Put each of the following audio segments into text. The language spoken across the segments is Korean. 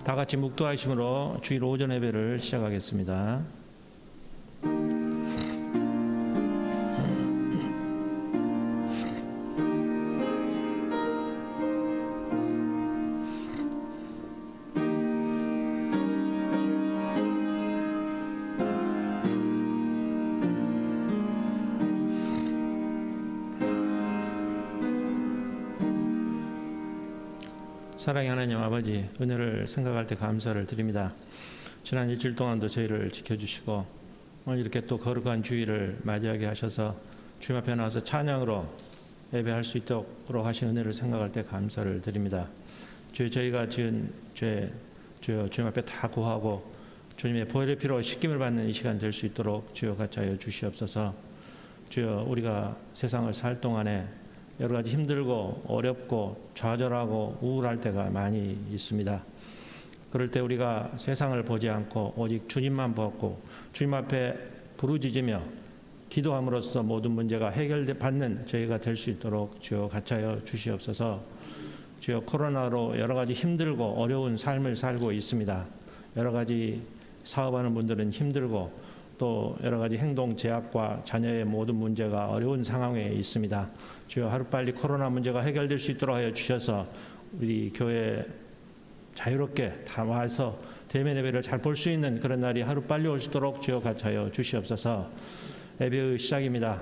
다 같이 묵도하심으로 주일 오전 예배를 시작하겠습니다. 사랑의 하나님 아버지, 은혜를 생각할 때 감사를 드립니다. 지난 일주일 동안도 저희를 지켜주시고 오늘 이렇게 또 거룩한 주일을 맞이하게 하셔서 주님 앞에 나와서 찬양으로 예배할 수 있도록 하신 은혜를 생각할 때 감사를 드립니다. 저희가 지은 죄 주님 앞에 다 고하고 주님의 보혈의 피로 씻김을 받는 이 시간 될 수 있도록 주여 같이 하여 주시옵소서. 주여, 우리가 세상을 살 동안에 여러 가지 힘들고 어렵고 좌절하고 우울할 때가 많이 있습니다. 그럴 때 우리가 세상을 보지 않고 오직 주님만 보고 주님 앞에 부르짖으며 기도함으로써 모든 문제가 해결받는 저희가 될 수 있도록 주여 같이 하여 주시옵소서. 주여, 코로나로 여러 가지 힘들고 어려운 삶을 살고 있습니다. 여러 가지 사업하는 분들은 힘들고 또 여러 가지 행동 제약과 자녀의 모든 문제가 어려운 상황에 있습니다. 주여, 하루빨리 코로나 문제가 해결될 수 있도록 하여 주셔서 우리 교회 자유롭게 다 와서 대면 예배를 잘 볼 수 있는 그런 날이 하루빨리 올 수 있도록 주여 같이 하여 주시옵소서. 예배의 시작입니다.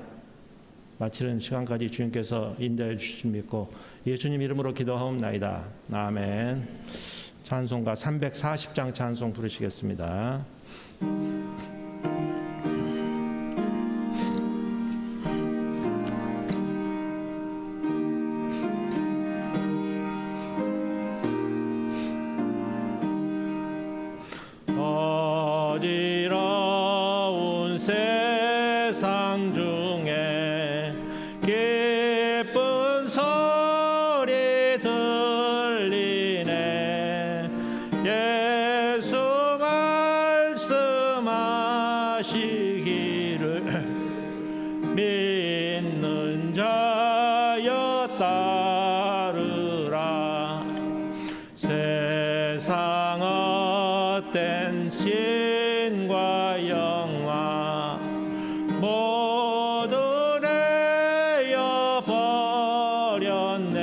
마치는 시간까지 주님께서 인도해 주실 믿고 예수님 이름으로 기도하옵나이다. 아멘. 찬송가 340장 찬송 부르시겠습니다. 어지러운 세상 중에 기쁜 소리 들리네. 예수 말씀하시기를 믿는 자여 따르라. 세상 헛된 신과 영화 모두 내어 버렸네.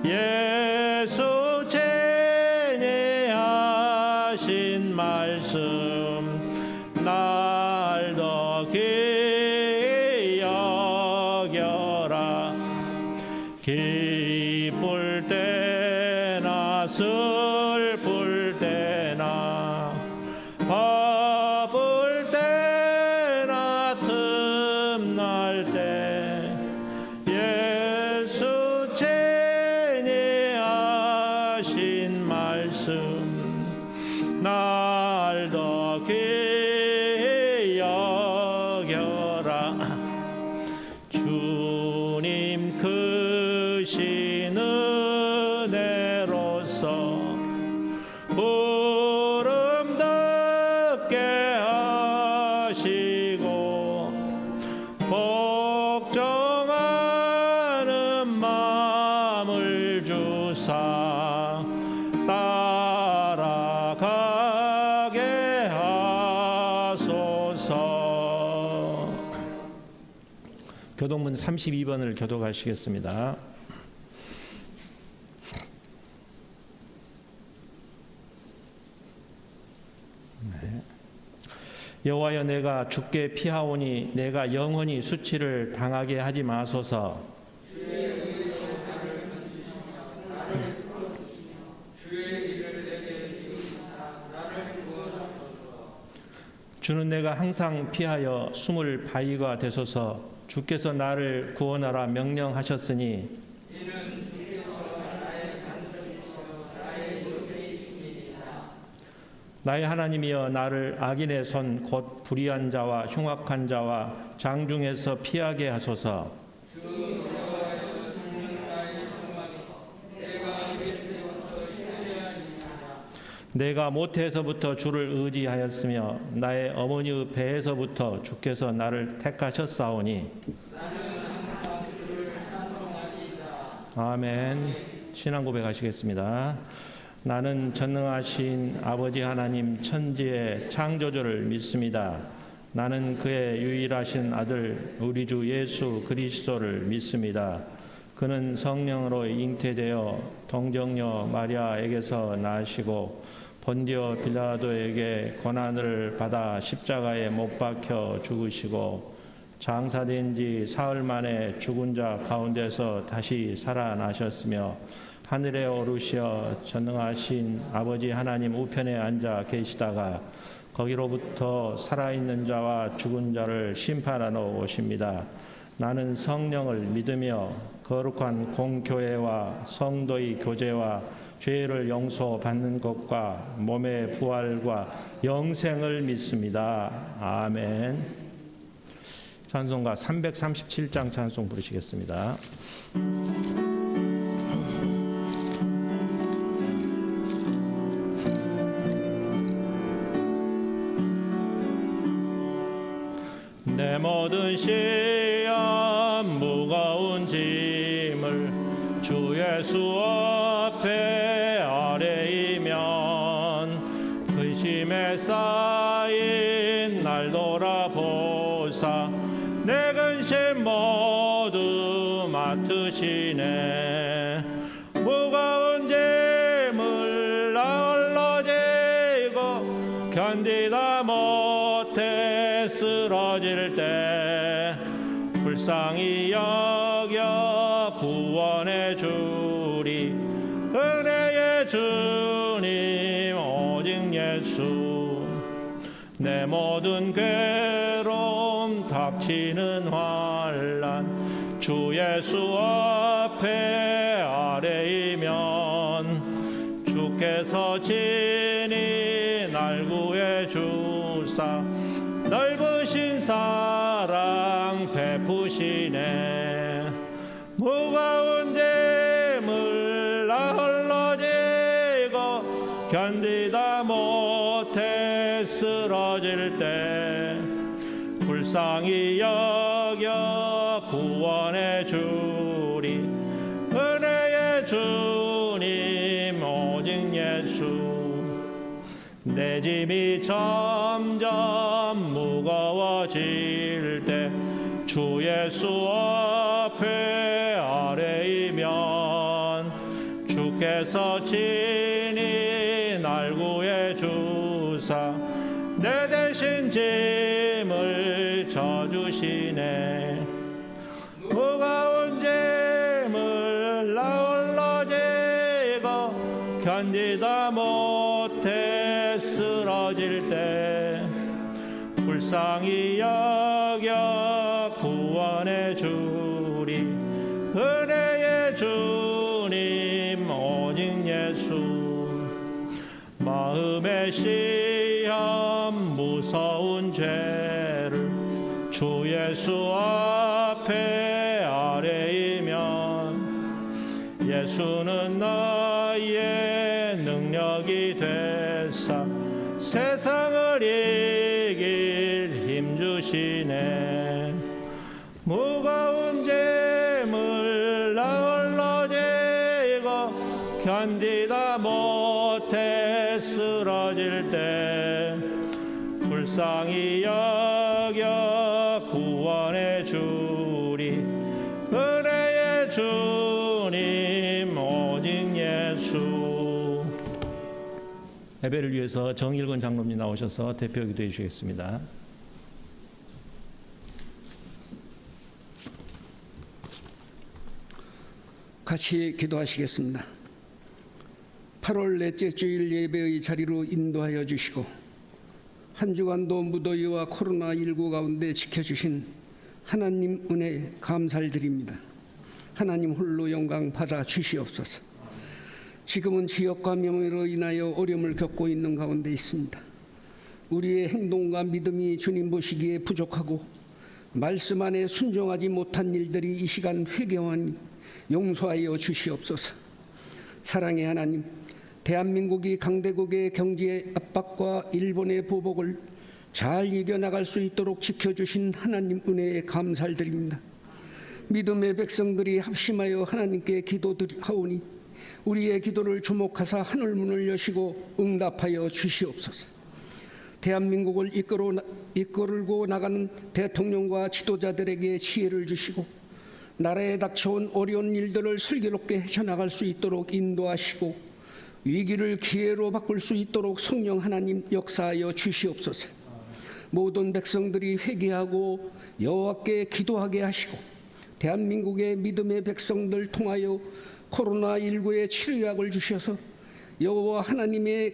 예수 제니하신 말씀 날 더 귀히 여겨라. 기쁠 때나 슬플 때나 바쁠 때나 틈날 때 예수 제니하신 말씀 날 더 귀히 여겨라. 주님 크신 은혜로서 부름답게 하시고 복종하는 마음을 주사 따라가게 하소서. 교동문 32번을 교독하시겠습니다. 여호와여, 내가 주께 피하오니 내가 영원히 수치를 당하게 하지 마소서. 주는 내가 항상 피하여 숨을 바위가 되소서. 주께서 나를 구원하라 명령하셨으니 나의 하나님이여, 나를 악인의 손 곧 불의한 자와 흉악한 자와 장중에서 피하게 하소서. 내가 모태에서부터 주를 의지하였으며 나의 어머니의 배에서부터 주께서 나를 택하셨사오니. 아멘. 신앙 고백하시겠습니다. 나는 전능하신 아버지 하나님 천지의 창조주를 믿습니다. 나는 그의 유일하신 아들 우리 주 예수 그리스도를 믿습니다. 그는 성령으로 잉태되어 동정녀 마리아에게서 나시고 본디오 빌라도에게 고난을 받아 십자가에 못 박혀 죽으시고 장사된 지 사흘 만에 죽은 자 가운데서 다시 살아나셨으며 하늘에 오르시어 전능하신 아버지 하나님 우편에 앉아 계시다가 거기로부터 살아있는 자와 죽은 자를 심판하러 오십니다. 나는 성령을 믿으며 거룩한 공교회와 성도의 교제와 죄를 용서받는 것과 몸의 부활과 영생을 믿습니다. 아멘. 찬송가 337장 찬송 부르시겠습니다. 내 모든 시험 무거운 짐을 주 예수 앞에 아뢰이면 근심에 쌓인 날 돌아보사 내 근심 모두 맡으시네. 무거운 짐을 나 홀로 지고 견디다 못해 쓰러질 때 불쌍히 여겨 구원해 주리. 은혜의 주님 오직 예수. 내 모든 괴로움 닥치는 환난 주 예수 앞에 아뢰이면 주께서 친히 날 구해 주사 넓으신 사랑 베푸시네. 무거운 짐을 나 홀로 지고 견디다 못해 쓰러질 때 불쌍히 여겨 구원해 주리. 은혜의 주님 오직 예수. 내 짐이 점점 무거워질 때 주 예수 앞에 아뢰이면 주께서 친히 날 구해 주사 내 대신 짐을 져주시네. 무거운 짐을 나 홀로 지고 견디다 못해 쓰러질 때 불쌍히 여겨 구원해 주리. 은혜의 주님 오직 예수. 마음의 시험 무서운 죄를 주 예수 앞에 아뢰이면 예수는 나의 능력이 되사 세상을 이길 힘 주시네. 무거운 짐을 나 홀로 지고 견디다 못해 쓰러질 때 불쌍히 여겨 구원해 주리. 은혜의 주님 오직 예수. 예배를 위해서 정일근 장로님 나오셔서 대표 기도해 주시겠습니다. 같이 기도하시겠습니다. 8월 넷째 주일 예배의 자리로 인도하여 주시고 한 주간도 무더위와 코로나19 가운데 지켜주신 하나님 은혜 감사를 드립니다. 하나님 홀로 영광 받아 주시옵소서. 지금은 지역 감염으로 인하여 어려움을 겪고 있는 가운데 있습니다. 우리의 행동과 믿음이 주님 보시기에 부족하고 말씀 안에 순종하지 못한 일들이 이 시간 회개하니 용서하여 주시옵소서. 사랑의 하나님, 대한민국이 강대국의 경제 압박과 일본의 보복을 잘 이겨나갈 수 있도록 지켜주신 하나님 은혜에 감사를 드립니다. 믿음의 백성들이 합심하여 하나님께 기도하오니 우리의 기도를 주목하사 하늘문을 여시고 응답하여 주시옵소서. 대한민국을 이끌고 나가는 대통령과 지도자들에게 지혜를 주시고 나라에 닥쳐온 어려운 일들을 슬기롭게 헤쳐나갈 수 있도록 인도하시고 위기를 기회로 바꿀 수 있도록 성령 하나님 역사하여 주시옵소서. 모든 백성들이 회개하고 여호와께 기도하게 하시고 대한민국의 믿음의 백성들 통하여 코로나19의 치료약을 주셔서 여호와 하나님이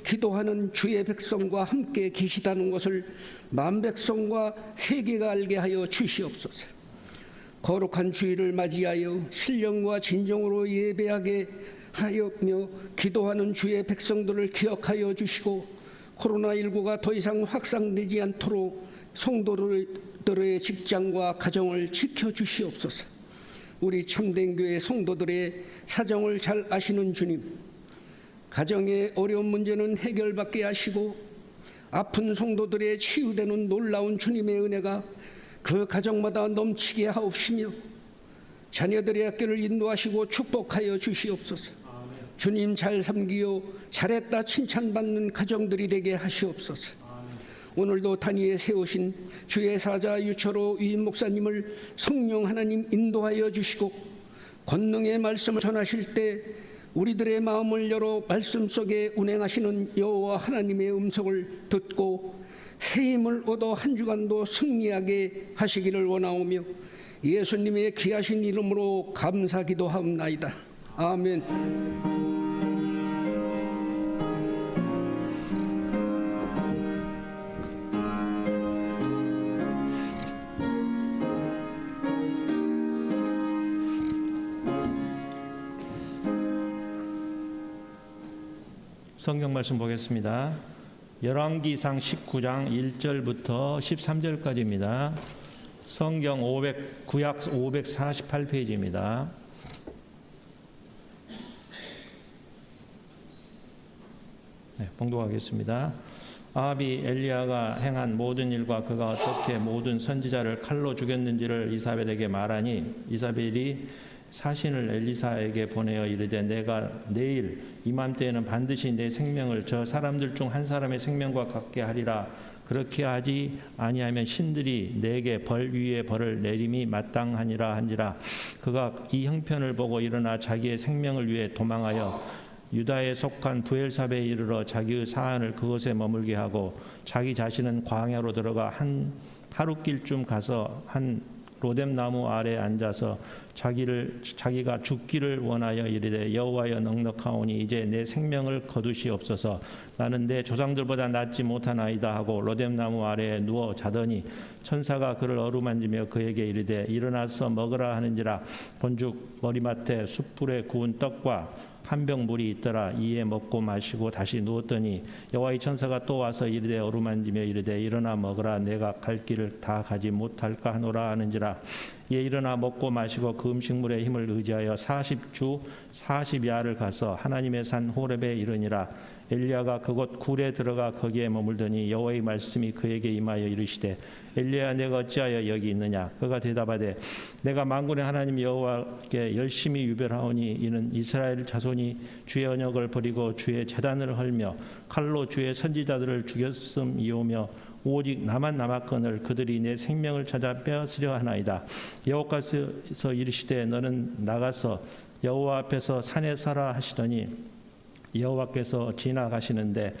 기도하는 주의 백성과 함께 계시다는 것을 만백성과 세계가 알게 하여 주시옵소서. 거룩한 주일을 맞이하여 신령과 진정으로 예배하게 하여며 기도하는 주의 백성들을 기억하여 주시고 코로나19가 더 이상 확산되지 않도록 성도들의 직장과 가정을 지켜주시옵소서. 우리 참된 교회 성도들의 사정을 잘 아시는 주님, 가정의 어려운 문제는 해결받게 하시고 아픈 성도들의 치유되는 놀라운 주님의 은혜가 그 가정마다 넘치게 하옵시며 자녀들의 학교를 인도하시고 축복하여 주시옵소서. 주님 잘 섬기어 잘했다 칭찬받는 가정들이 되게 하시옵소서. 오늘도 단위에 세우신 주의 사자 유철호 위임 목사님을 성령 하나님 인도하여 주시고 권능의 말씀을 전하실 때 우리들의 마음을 열어 말씀 속에 운행하시는 여호와 하나님의 음성을 듣고 새 힘을 얻어 한 주간도 승리하게 하시기를 원하오며 예수님의 귀하신 이름으로 감사 기도하옵나이다. 아멘. 성경 말씀 보겠습니다. 열왕기상 19장 1절부터 13절까지입니다. 성경 구약 548페이지입니다. 네, 봉독하겠습니다. 아합이 엘리야가 행한 모든 일과 그가 어떻게 모든 선지자를 칼로 죽였는지를 이사벨에게 말하니 이사벨이 사신을 엘리사에게 보내어 이르되 내가 내일 이맘때에는 반드시 내 생명을 저 사람들 중 한 사람의 생명과 같게 하리라. 그렇게 하지 아니하면 신들이 내게 벌 위에 벌을 내림이 마땅하니라 한지라. 그가 이 형편을 보고 일어나 자기의 생명을 위해 도망하여 유다에 속한 부엘사베에 이르러 자기의 사안을 그곳에 머물게 하고 자기 자신은 광야로 들어가 한 하룻길쯤 가서 한 로뎀나무 아래 앉아서 자기가 죽기를 원하여 이르되 여호와여 넉넉하오니 이제 내 생명을 거두시옵소서. 나는 내 조상들보다 낫지 못하나이다 하고 로뎀나무 아래에 누워 자더니 천사가 그를 어루만지며 그에게 이르되 일어나서 먹으라 하는지라. 본즉 머리맡에 숯불에 구운 떡과 한 병 물이 있더라. 이에 먹고 마시고 다시 누웠더니 여호와의 천사가 또 와서 이르되 어루만지며 이르되 일어나 먹으라. 내가 갈 길을 다 가지 못할까 하노라 하는지라. 이에 일어나 먹고 마시고 그 음식물의 힘을 의지하여 40주 40야를 가서 하나님의 산 호렙에 이르니라. 엘리야가 그곳 굴에 들어가 거기에 머물더니 여호와의 말씀이 그에게 임하여 이르시되 엘리야 내가 어찌하여 여기 있느냐. 그가 대답하되 내가 만군의 하나님 여호와께 열심히 유별하오니 이는 이스라엘 자손이 주의 언약을 버리고 주의 제단을 헐며 칼로 주의 선지자들을 죽였음이오며 오직 나만 남았거늘 그들이 내 생명을 찾아 빼앗으려 하나이다. 여호와께서 이르시되 너는 나가서 여호와 앞에서 산에 서라 하시더니 여호와께서 지나가시는데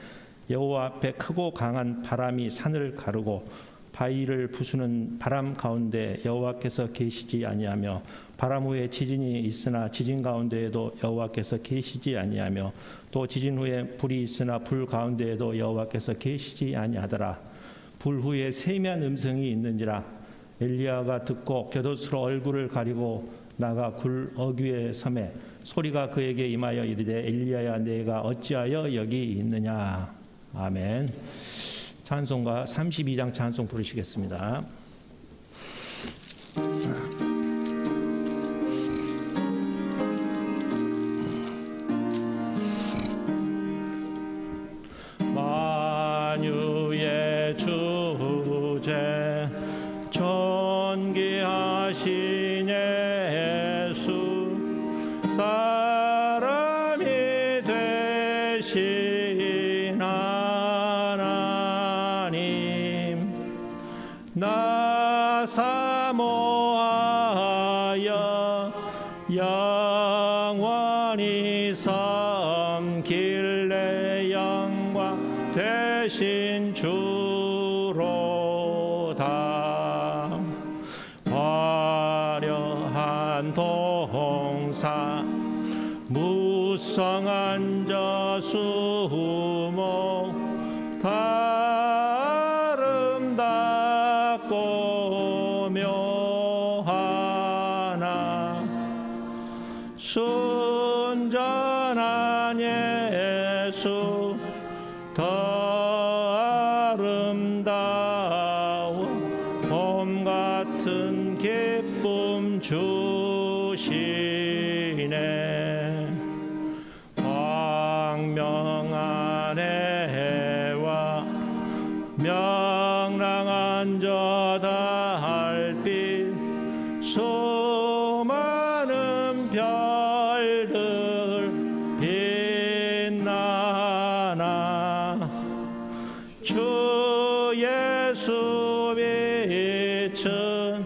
여호와 앞에 크고 강한 바람이 산을 가르고 바위를 부수는 바람 가운데 여호와께서 계시지 아니하며 바람 후에 지진이 있으나 지진 가운데에도 여호와께서 계시지 아니하며 또 지진 후에 불이 있으나 불 가운데에도 여호와께서 계시지 아니하더라. 불 후에 세미한 음성이 있는지라. 엘리야가 듣고 곁옷으로 얼굴을 가리고 나가 굴 어귀에 섬에 소리가 그에게 임하여 이르되 엘리야야 내가 어찌하여 여기 있느냐. 아멘. 찬송가 32장 찬송 부르시겠습니다. 만유의 주제 존귀하신 예수 되신 하나님, 나 사모하여 영원히 섬길래 영광 되신 주로다. 화려한 동사 무성한 저수목 다 아름답고 묘하나 순전한 예수 더 아름다워 봄 같은 기쁨 주시네. 광명한 해와 명랑한 저 달빛 수많은 별들 빛나나 주 예수 빛은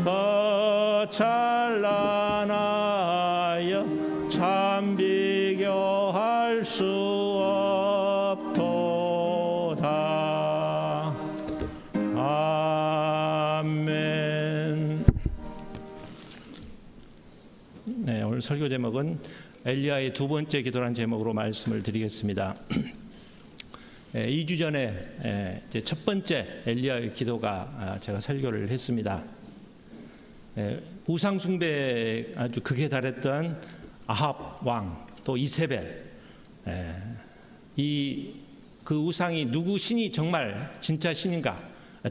더 찬란하여 참 비교할 수 없도다. 아멘. 네, 오늘 설교 제목은 엘리야의 두 번째 기도라는 제목으로 말씀을 드리겠습니다. 2주 전에 이제 첫 번째 엘리야의 기도가 제가 설교를 했습니다. 우상 숭배에 아주 극에 달했던 아합 왕, 또 이세벨, 그 우상이 누구 신이 정말 진짜 신인가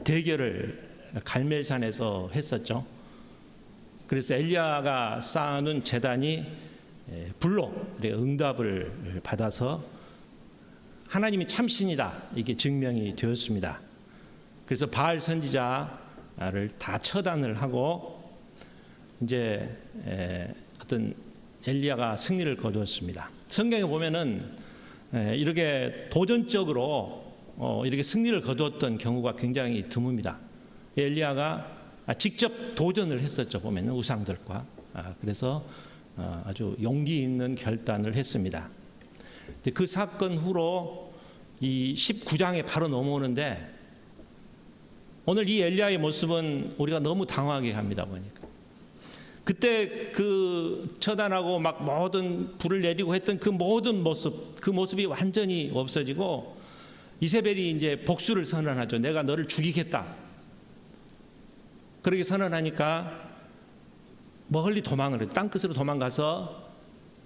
대결을 갈멜산에서 했었죠. 그래서 엘리야가 쌓아놓은 제단이 불로 응답을 받아서 하나님이 참신이다 이게 증명이 되었습니다. 그래서 바알 선지자를 다 처단을 하고 이제 어떤 엘리야가 승리를 거두었습니다. 성경에 보면은 이렇게 도전적으로 이렇게 승리를 거두었던 경우가 굉장히 드뭅니다. 엘리야가 직접 도전을 했었죠. 보면은 우상들과 그래서 아주 용기 있는 결단을 했습니다. 그 사건 후로 이 19장에 바로 넘어오는데 오늘 이 엘리야의 모습은 우리가 너무 당황하게 합니다. 보니까 그때 그 처단하고 막 모든 불을 내리고 했던 그 모든 모습, 그 모습이 완전히 없어지고 이세벨이 이제 복수를 선언하죠. 내가 너를 죽이겠다. 그렇게 선언하니까 멀리 도망을 해요. 땅끝으로 도망가서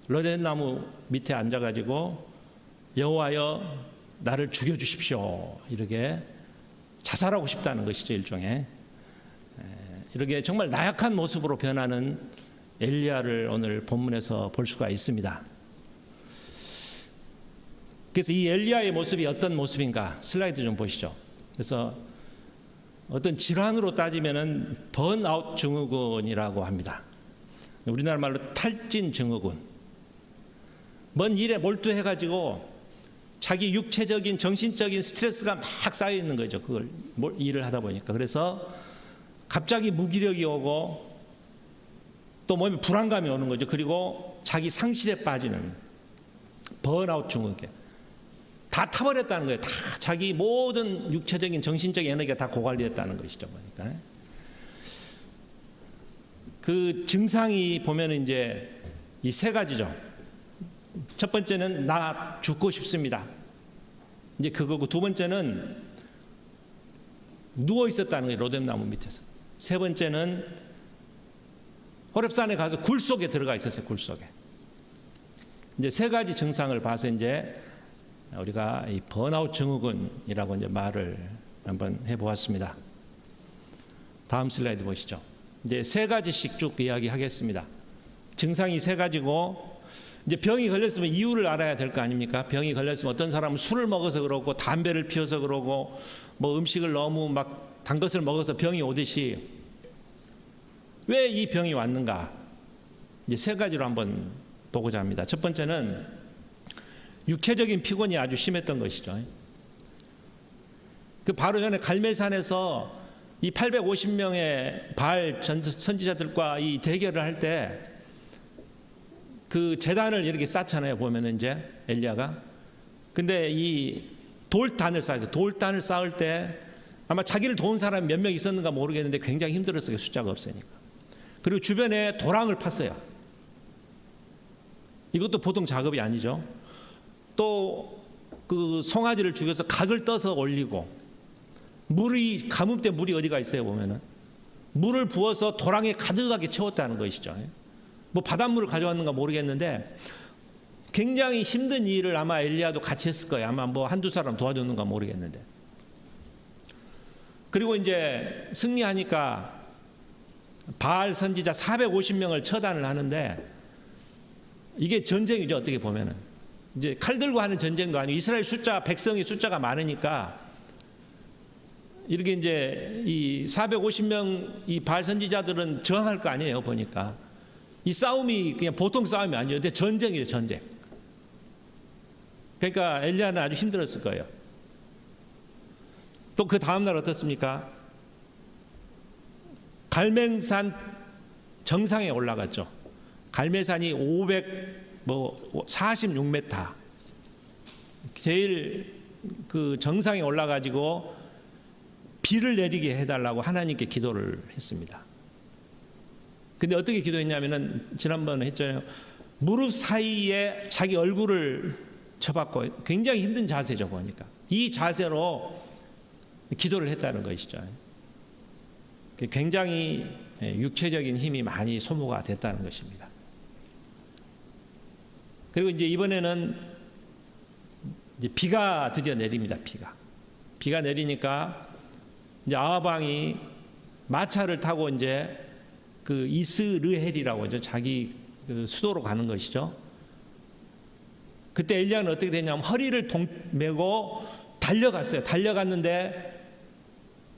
로렌나무 밑에 앉아가지고 여호와여 나를 죽여주십시오. 이렇게 자살하고 싶다는 것이죠. 일종의 이렇게 정말 나약한 모습으로 변하는 엘리야를 오늘 본문에서 볼 수가 있습니다. 그래서 이 엘리야의 모습이 어떤 모습인가 슬라이드 좀 보시죠. 그래서 어떤 질환으로 따지면은 번아웃 증후군이라고 합니다. 우리나라 말로 탈진 증후군. 먼 일에 몰두해가지고 자기 육체적인 정신적인 스트레스가 막 쌓여 있는 거죠. 그걸 일을 하다 보니까. 그래서 갑자기 무기력이 오고 또 몸에 불안감이 오는 거죠. 그리고 자기 상실에 빠지는 번아웃 증후군. 다 타버렸다는 거예요. 다 자기 모든 육체적인 정신적인 에너지가 다 고갈됐다는 것이죠. 그러니까 그 증상이 보면 이제 이 세 가지죠. 첫 번째는 나 죽고 싶습니다. 이제 그거고 두 번째는 누워 있었다는 거예요. 로뎀나무 밑에서. 세 번째는 호렙산에 가서 굴 속에 들어가 있었어요. 굴 속에. 이제 세 가지 증상을 봐서 이제 우리가 이 번아웃 증후군이라고 이제 말을 한번 해보았습니다. 다음 슬라이드 보시죠. 이제 세 가지씩 쭉 이야기하겠습니다. 증상이 세 가지고 이제 병이 걸렸으면 이유를 알아야 될 거 아닙니까? 병이 걸렸으면 어떤 사람은 술을 먹어서 그러고 담배를 피워서 그러고 뭐 음식을 너무 막 단 것을 먹어서 병이 오듯이 왜 이 병이 왔는가? 이제 세 가지로 한번 보고자 합니다. 첫 번째는 육체적인 피곤이 아주 심했던 것이죠. 그 바로 전에 갈멜산에서 이 850명의 바알 선지자들과 이 대결을 할 때 그 제단을 이렇게 쌓잖아요. 보면은 이제 엘리야가. 근데 이 돌단을 쌓아서 돌단을 쌓을 때 아마 자기를 도운 사람이 몇 명 있었는가 모르겠는데 굉장히 힘들었어요. 숫자가 없으니까. 그리고 주변에 도랑을 팠어요. 이것도 보통 작업이 아니죠. 또 그 송아지를 죽여서 각을 떠서 올리고, 물이 가뭄 때 물이 어디가 있어요 보면은 물을 부어서 도랑에 가득하게 채웠다는 것이죠. 뭐 바닷물을 가져왔는가 모르겠는데 굉장히 힘든 일을 아마 엘리야도 같이 했을 거예요. 아마 뭐 한두 사람 도와줬는가 모르겠는데. 그리고 이제 승리하니까 바알 선지자 450명을 처단을 하는데, 이게 전쟁이죠. 어떻게 보면은 이제 칼 들고 하는 전쟁도 아니고 이스라엘 백성이 숫자가 많으니까 이렇게 이제 이 450명 이 바알 선지자들은 저항할 거 아니에요. 보니까 이 싸움이 그냥 보통 싸움이 아니에요. 전쟁이에요. 전쟁. 그러니까 엘리야는 아주 힘들었을 거예요. 또 그 다음날 어떻습니까? 갈멜산 정상에 올라갔죠. 갈멜산이 546m, 제일 그 정상에 올라가지고 비를 내리게 해달라고 하나님께 기도를 했습니다. 근데 어떻게 기도했냐면은 지난번에 했잖아요. 무릎 사이에 자기 얼굴을 쳐박고, 굉장히 힘든 자세죠. 보니까 이 자세로 기도를 했다는 것이죠. 굉장히 육체적인 힘이 많이 소모가 됐다는 것입니다. 그리고 이제 이번에는 이제 비가 드디어 내립니다. 비가 내리니까 이제 아합 왕이 마차를 타고 이제 그 이스르헬이라고 이제 자기 그 수도로 가는 것이죠. 그때 엘리야는 어떻게 되냐면 허리를 메고 달려갔어요. 달려갔는데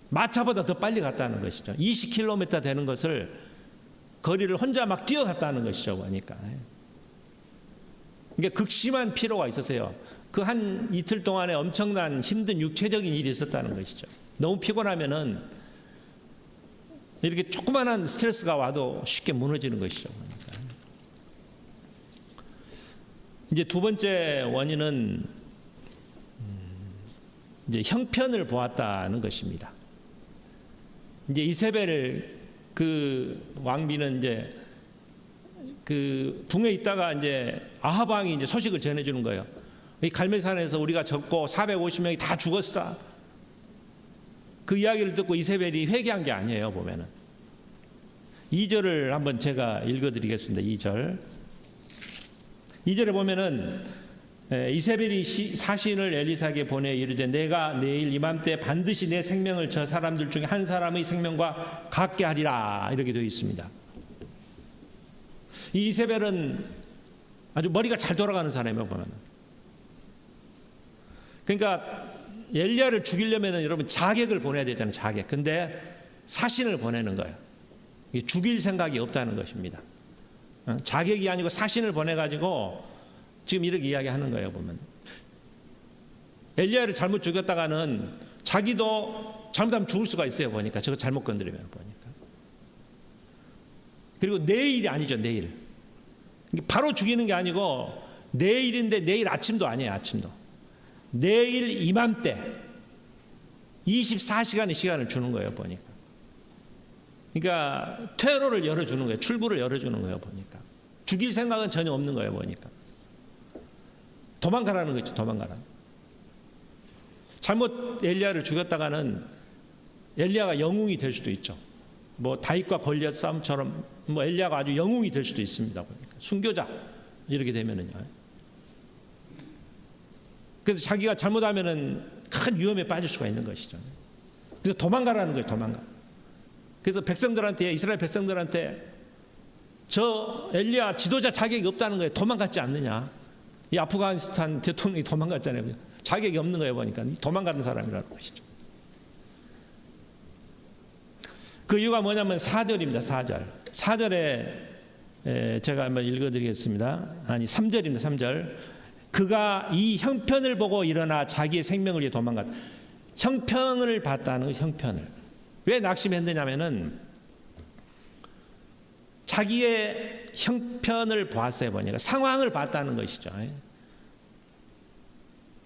마차보다 더 빨리 갔다는 것이죠. 20km 되는 것을 거리를 혼자 막 뛰어갔다는 것이죠. 그러니까 이게 극심한 피로가 있었어요. 그 한 이틀 동안에 엄청난 힘든 육체적인 일이 있었다는 것이죠. 너무 피곤하면은 이렇게 조그만한 스트레스가 와도 쉽게 무너지는 것이죠. 그러니까. 이제 두 번째 원인은 이제 형편을 보았다는 것입니다. 이제 이세벨 그 왕비는 이제 그 붕에 있다가 이제 아합 왕이 이제 소식을 전해주는 거예요. 이 갈멜산에서 우리가 적고 450명이 다 죽었다. 그 이야기를 듣고 이세벨이 회개한 게 아니에요. 보면은 2절을 한번 제가 읽어드리겠습니다. 2절에 보면은 이세벨이 사신을 엘리사에게 보내 이르되 내가 내일 이맘때 반드시 내 생명을 저 사람들 중에 한 사람의 생명과 같게 하리라, 이렇게 되어 있습니다. 이 이세벨은 아주 머리가 잘 돌아가는 사람이에요. 보면. 그러니까 엘리야를 죽이려면 여러분 자객을 보내야 되잖아요. 자객. 근데 사신을 보내는 거예요. 죽일 생각이 없다는 것입니다. 자객이 아니고 사신을 보내가지고 지금 이렇게 이야기하는 거예요. 보면 엘리야를 잘못 죽였다가는 자기도 잘못하면 죽을 수가 있어요. 보니까 저거 잘못 건드리면 보니까. 그리고 내일이 아니죠. 내일 바로 죽이는 게 아니고 내일인데 내일 아침도 아니에요. 아침도 내일 이맘때 24시간의 시간을 주는 거예요. 보니까. 그러니까 퇴로를 열어주는 거예요. 출구를 열어주는 거예요. 보니까 죽일 생각은 전혀 없는 거예요. 보니까 도망가라는 거죠. 도망가라. 잘못 엘리야를 죽였다가는 엘리야가 영웅이 될 수도 있죠. 뭐 다윗과 골리앗 싸움처럼 뭐 엘리야가 아주 영웅이 될 수도 있습니다. 보니까 순교자 이렇게 되면은요. 그래서 자기가 잘못하면은 큰 위험에 빠질 수가 있는 것이죠. 그래서 도망가라는 거예요. 도망가. 그래서 백성들한테, 이스라엘 백성들한테 저 엘리야 지도자 자격이 없다는 거예요. 도망갔지 않느냐. 이 아프가니스탄 대통령이 도망갔잖아요. 자격이 없는 거예요. 보니까 도망가는 사람이라는 것이죠. 그 이유가 뭐냐면 4절입니다. 4절에 제가 한번 읽어드리겠습니다. 아니 3절입니다. 3절. 그가 이 형편을 보고 일어나 자기의 생명을 위해 도망갔다. 형편을 봤다는 거, 형편을. 왜 낙심했느냐면은 자기의 형편을 보았어요. 보니까 상황을 봤다는 것이죠.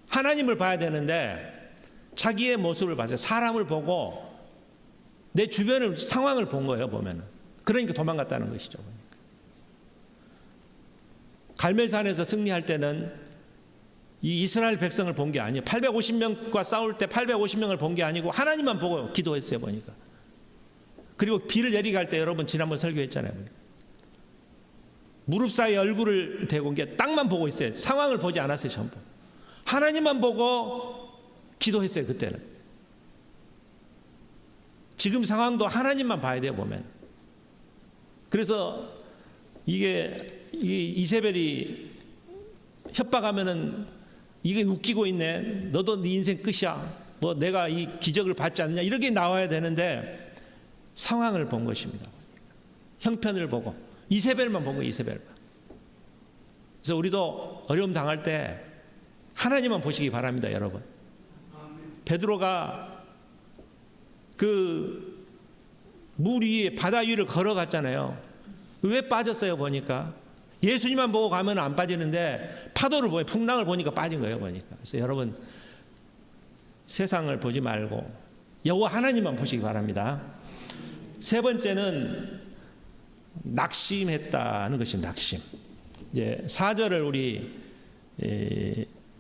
하나님을 봐야 되는데 자기의 모습을 봤어요. 사람을 보고 내 주변을 상황을 본 거예요. 보면은. 그러니까 도망갔다는 것이죠. 갈멜산에서 승리할 때는 이 이스라엘 백성을 본 게 아니에요. 850명과 싸울 때 850명을 본 게 아니고 하나님만 보고 기도했어요. 보니까. 그리고 비를 내리게 할 때 여러분 지난번 설교했잖아요. 무릎 사이에 얼굴을 대고 게 땅만 보고 있어요. 상황을 보지 않았어요. 전부. 하나님만 보고 기도했어요. 그때는. 지금 상황도 하나님만 봐야 돼요. 보면. 그래서 이게 이세벨이 협박하면은 이게 웃기고 있네. 너도 네 인생 끝이야. 뭐 내가 이 기적을 받지 않느냐. 이렇게 나와야 되는데 상황을 본 것입니다. 형편을 보고 이세벨만 본 거예요. 이세벨만. 그래서 우리도 어려움 당할 때 하나님만 보시기 바랍니다. 여러분. 베드로가 그 물 위에 바다 위를 걸어갔잖아요. 왜 빠졌어요? 보니까 예수님만 보고 가면 안 빠지는데 파도를 보여 풍랑을 보니까 빠진 거예요. 보니까. 그래서 여러분 세상을 보지 말고 여호와 하나님만 보시기 바랍니다. 세 번째는 낙심했다는 것이 낙심. 예, 4절을 우리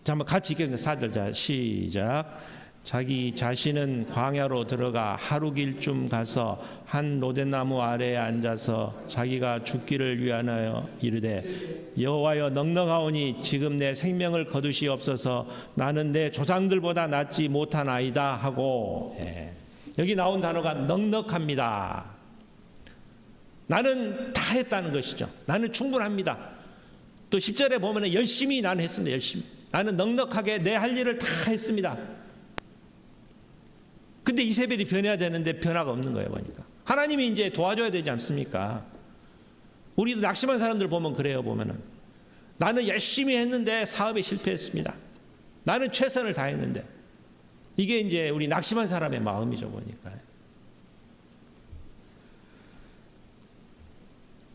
한번 같이 읽겠습니다. 4절 자 시작. 자기 자신은 광야로 들어가 하루 길쯤 가서 한 로댓나무 아래에 앉아서 자기가 죽기를 위하여 이르되 여호와여 넉넉하오니 지금 내 생명을 거두시옵소서. 나는 내 조상들보다 낫지 못하나이다 하고. 여기 나온 단어가 넉넉합니다. 나는 다 했다는 것이죠. 나는 충분합니다. 또 10절에 보면 열심히 나는 했습니다. 열심히. 나는 넉넉하게 내 할 일을 다 했습니다. 근데 이세벨이 변해야 되는데 변화가 없는 거예요. 보니까 하나님이 이제 도와줘야 되지 않습니까? 우리도 낙심한 사람들 보면 그래요. 보면은 나는 열심히 했는데 사업에 실패했습니다. 나는 최선을 다했는데. 이게 이제 우리 낙심한 사람의 마음이죠. 보니까.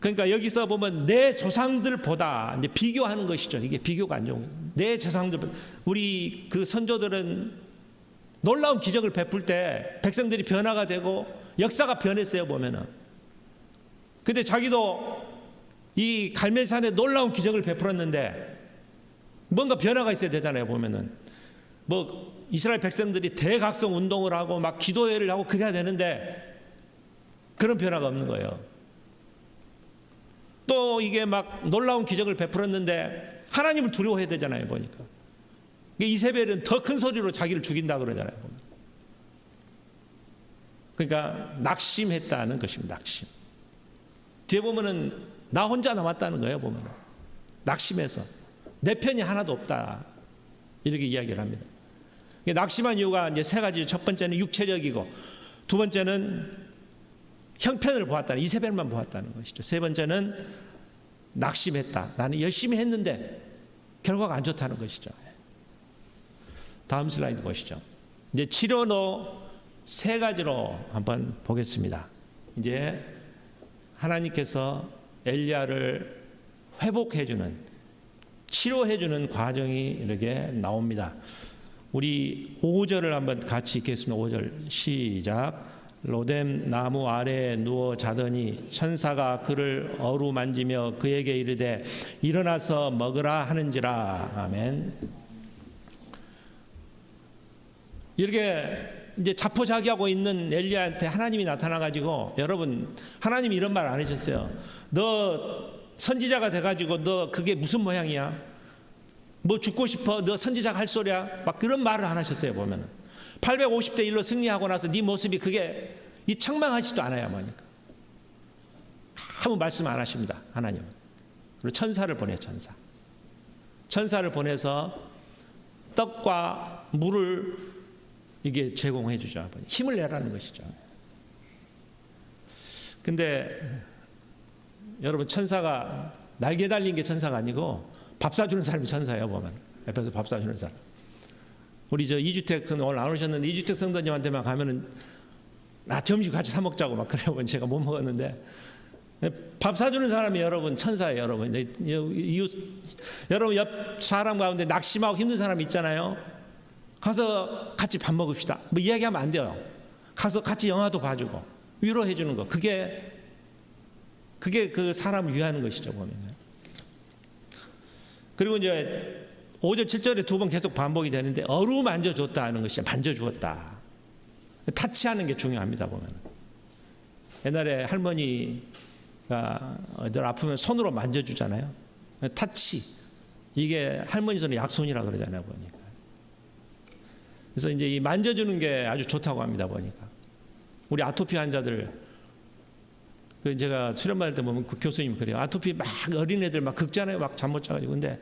그러니까 여기서 보면 내 조상들보다 이제 비교하는 것이죠. 이게 비교가 안 좋은 거예요. 내 조상들, 우리 그 선조들은 놀라운 기적을 베풀 때 백성들이 변화가 되고 역사가 변했어요. 보면은. 근데 자기도 이 갈멜산에 놀라운 기적을 베풀었는데 뭔가 변화가 있어야 되잖아요. 보면은 뭐 이스라엘 백성들이 대각성 운동을 하고 막 기도회를 하고 그래야 되는데 그런 변화가 없는 거예요. 또 이게 막 놀라운 기적을 베풀었는데 하나님을 두려워해야 되잖아요. 보니까 이세벨은 더 큰 소리로 자기를 죽인다 그러잖아요. 그러니까 낙심했다는 것입니다. 낙심. 뒤에 보면은 나 혼자 남았다는 거예요. 보면은 낙심해서 내 편이 하나도 없다 이렇게 이야기를 합니다. 낙심한 이유가 이제 세 가지. 첫 번째는 육체적이고, 두 번째는 형편을 보았다는, 이세벨만 보았다는 것이죠. 세 번째는 낙심했다. 나는 열심히 했는데 결과가 안 좋다는 것이죠. 다음 슬라이드 보시죠. 이제 치료도 세 가지로 한번 보겠습니다. 이제 하나님께서 엘리야를 회복해주는, 치료해주는 과정이 이렇게 나옵니다. 우리 5절을 한번 같이 읽겠습니다. 5절 시작. 로뎀 나무 아래에 누워 자더니 천사가 그를 어루만지며 그에게 이르되 일어나서 먹으라 하는지라. 아멘. 이렇게 이제 자포자기하고 있는 엘리야한테 하나님이 나타나가지고, 여러분 하나님이 이런 말 안 하셨어요. 너 선지자가 돼가지고 너 그게 무슨 모양이야? 뭐 죽고 싶어? 너 선지자가 할 소리야? 막 그런 말을 안 하셨어요. 보면은 850대 1로 승리하고 나서 네 모습이 그게 이 책망하지도 않아요. 뭐니까 아무 말씀 안 하십니다. 하나님은. 그리고 천사를 보내요. 천사를 보내서 떡과 물을 이게 제공해 주죠. 힘을 내라는 것이죠. 근데 여러분 천사가 날개 달린 게 천사가 아니고 밥 사주는 사람이 천사예요, 보면. 옆에서 밥 사주는 사람. 우리 저 이주택 성도 오늘 안 오셨는데 이주택 성도님한테만 가면은 나 점심 같이 사 먹자고 막 그래요. 제가 못 먹었는데 밥 사주는 사람이 여러분 천사예요, 여러분. 이웃 여러분 옆 사람 가운데 낙심하고 힘든 사람 있잖아요. 가서 같이 밥 먹읍시다. 뭐 이야기하면 안 돼요. 가서 같이 영화도 봐주고 위로해 주는 거. 그게 그 사람을 위하는 것이죠, 보면. 그리고 이제 5절 7절에 두 번 계속 반복이 되는데 어루만져 줬다 하는 것이 만져 주었다. 타치하는 게 중요합니다, 보면. 옛날에 할머니가 어디 아프면 손으로 만져 주잖아요. 타치. 이게 할머니 손에 약손이라 그러잖아요, 보니까. 그래서 이제 이 만져주는 게 아주 좋다고 합니다, 보니까. 우리 아토피 환자들, 제가 수련 받을 때 보면 그 교수님 그래요. 아토피 막 어린애들 막 긁잖아요, 막 잠 못 자가지고. 근데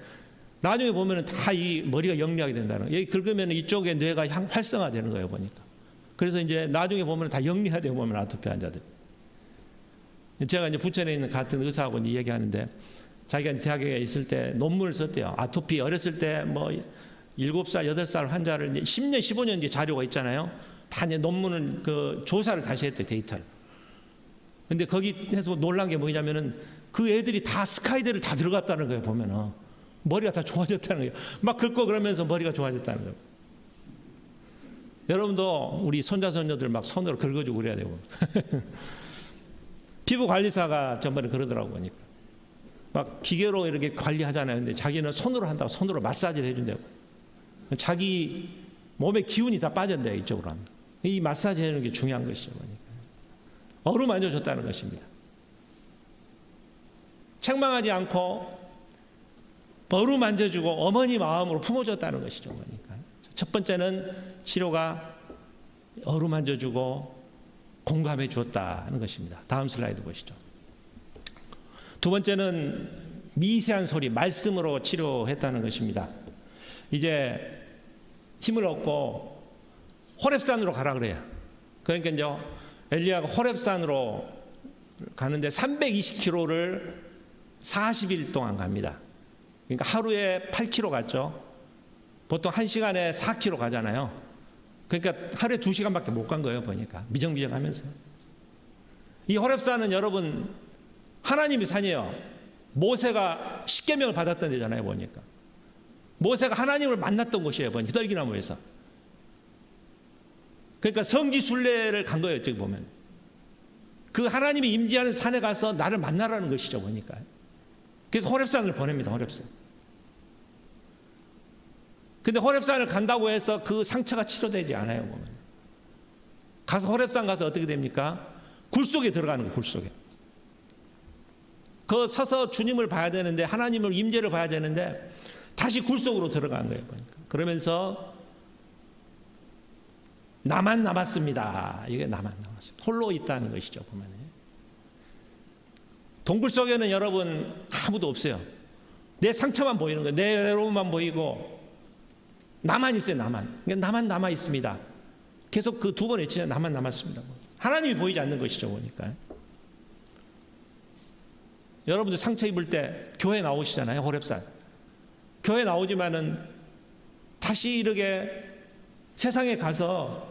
나중에 보면은 다 이 머리가 영리하게 된다는 거예요. 여기 긁으면 이쪽에 뇌가 활성화되는 거예요, 보니까. 그래서 이제 나중에 보면 다 영리하대요, 보면 아토피 환자들. 제가 이제 부천에 있는 같은 의사하고 이제 얘기하는데 자기가 대학에 있을 때 논문을 썼대요. 아토피 어렸을 때 뭐 7살, 8살 환자를 이제 10년, 15년 이제 자료가 있잖아요. 다 이제 논문을 그 조사를 다시 했대요, 데이터를. 근데 거기에서 놀란 게 뭐냐면은 그 애들이 다 스카이대를 다 들어갔다는 거예요, 보면은. 머리가 다 좋아졌다는 거예요. 막 긁고 그러면서 머리가 좋아졌다는 거예요. 여러분도 우리 손자, 손녀들 막 손으로 긁어주고 그래야 되고. 피부 관리사가 전번에 그러더라고, 보니까. 막 기계로 이렇게 관리하잖아요. 근데 자기는 손으로 한다고 손으로 마사지를 해준다고. 자기 몸의 기운이 다 빠졌대요, 이쪽으로 하면. 이 마사지 해주는 게 중요한 것이죠, 보니까. 어루만져 줬다는 것입니다. 책망하지 않고 어루만져주고 어머니 마음으로 품어줬다는 것이죠, 보니까. 첫 번째는 치료가 어루만져주고 공감해 주었다는 것입니다. 다음 슬라이드 보시죠. 두 번째는 미세한 소리, 말씀으로 치료했다는 것입니다. 이제 힘을 얻고 호렙산으로 가라 그래요. 그러니까 이제 엘리야가 호렙산으로 가는데 320km를 40일 동안 갑니다. 그러니까 하루에 8km 갔죠. 보통 1시간에 4km 가잖아요. 그러니까 하루에 2시간밖에 못 간 거예요, 보니까. 미정미정하면서. 이 호렙산은 여러분 하나님의 산이에요. 모세가 십계명을 받았던 데잖아요, 보니까. 모세가 하나님을 만났던 곳이에요, 보니까. 떨기나무에서. 그러니까 성지순례를 간 거예요, 지금 보면. 그 하나님이 임재하는 산에 가서 나를 만나라는 것이죠, 보니까. 그래서 호렙산을 보냅니다, 호렙산. 근데 호렙산을 간다고 해서 그 상처가 치료되지 않아요, 보면. 가서 호렙산 가서 어떻게 됩니까? 굴 속에 들어가는 거예요, 굴 속에. 그 서서 주님을 봐야 되는데, 하나님을 임재를 봐야 되는데 다시 굴 속으로 들어간 거예요, 보니까. 그러면서 나만 남았습니다. 이게 나만 남았습니다. 홀로 있다는 것이죠, 보면. 동굴 속에는 여러분 아무도 없어요. 내 상처만 보이는 거예요. 내 외로움만 보이고 나만 있어요, 나만. 나만 남아 있습니다. 계속 그 두 번 외치는 나만 남았습니다. 하나님이 보이지 않는 것이죠, 보니까. 여러분들 상처 입을 때 교회 나오시잖아요, 호렙산. 교회 나오지만은 다시 이렇게 세상에 가서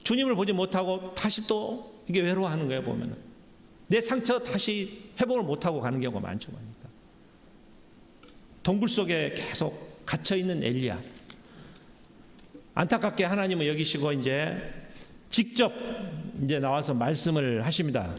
주님을 보지 못하고 다시 또 이게 외로워하는 거예요, 보면은. 내 상처 다시 회복을 못하고 가는 경우가 많죠, 보니까. 동굴 속에 계속 갇혀있는 엘리야. 안타깝게 하나님은 여기시고 이제 직접 이제 나와서 말씀을 하십니다.